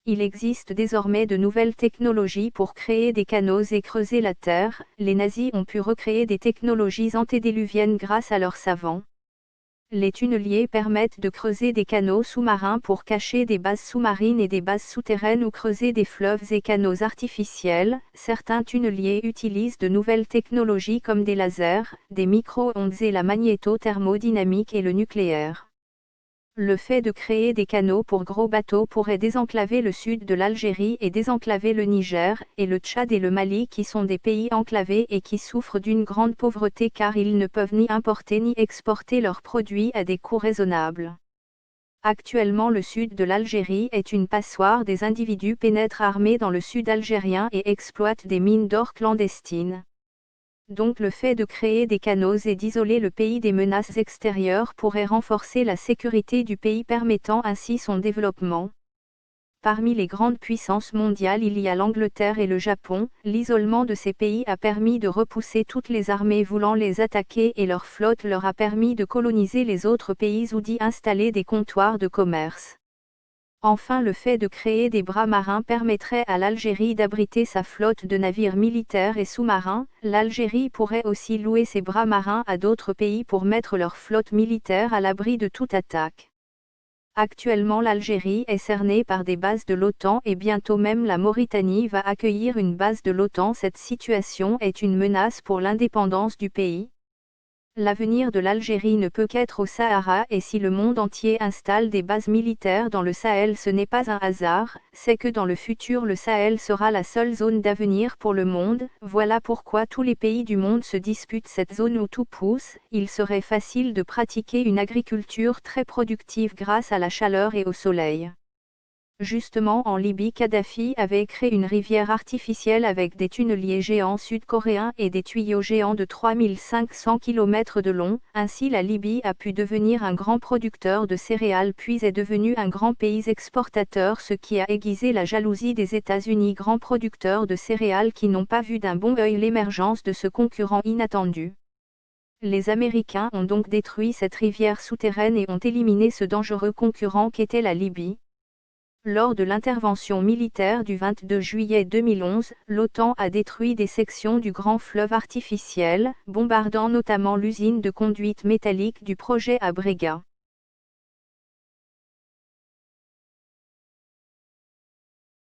il existe désormais de nouvelles technologies pour créer des canaux et creuser la terre. Les nazis ont pu recréer des technologies antédiluviennes grâce à leurs savants. Les tunneliers permettent de creuser des canaux sous-marins pour cacher des bases sous-marines et des bases souterraines ou creuser des fleuves et canaux artificiels. Certains tunneliers utilisent de nouvelles technologies comme des lasers, des micro-ondes et la magnéto-thermodynamique et le nucléaire. Le fait de créer des canaux pour gros bateaux pourrait désenclaver le sud de l'Algérie et désenclaver le Niger, et le Tchad et le Mali qui sont des pays enclavés et qui souffrent d'une grande pauvreté car ils ne peuvent ni importer ni exporter leurs produits à des coûts raisonnables. Actuellement le sud de l'Algérie est une passoire. Des individus pénètrent armés dans le sud algérien et exploitent des mines d'or clandestines. Donc le fait de créer des canaux et d'isoler le pays des menaces extérieures pourrait renforcer la sécurité du pays permettant ainsi son développement. Parmi les grandes puissances mondiales il y a l'Angleterre et le Japon. L'isolement de ces pays a permis de repousser toutes les armées voulant les attaquer et leur flotte leur a permis de coloniser les autres pays ou d'y installer des comptoirs de commerce. Enfin le fait de créer des bras marins permettrait à l'Algérie d'abriter sa flotte de navires militaires et sous-marins. L'Algérie pourrait aussi louer ses bras marins à d'autres pays pour mettre leur flotte militaire à l'abri de toute attaque. Actuellement l'Algérie est cernée par des bases de l'OTAN et bientôt même la Mauritanie va accueillir une base de l'OTAN. Cette situation est une menace pour l'indépendance du pays. L'avenir de l'Algérie ne peut qu'être au Sahara et si le monde entier installe des bases militaires dans le Sahel ce n'est pas un hasard, c'est que dans le futur le Sahel sera la seule zone d'avenir pour le monde. Voilà pourquoi tous les pays du monde se disputent cette zone où tout pousse. Il serait facile de pratiquer une agriculture très productive grâce à la chaleur et au soleil. Justement en Libye Kadhafi avait créé une rivière artificielle avec des tunneliers géants sud-coréens et des tuyaux géants de 3500 km de long. Ainsi la Libye a pu devenir un grand producteur de céréales puis est devenu un grand pays exportateur, ce qui a aiguisé la jalousie des États-Unis, grands producteurs de céréales qui n'ont pas vu d'un bon œil l'émergence de ce concurrent inattendu. Les Américains ont donc détruit cette rivière souterraine et ont éliminé ce dangereux concurrent qu'était la Libye. Lors de l'intervention militaire du 22 juillet 2011, l'OTAN a détruit des sections du grand fleuve artificiel, bombardant notamment l'usine de conduite métallique du projet à Brega.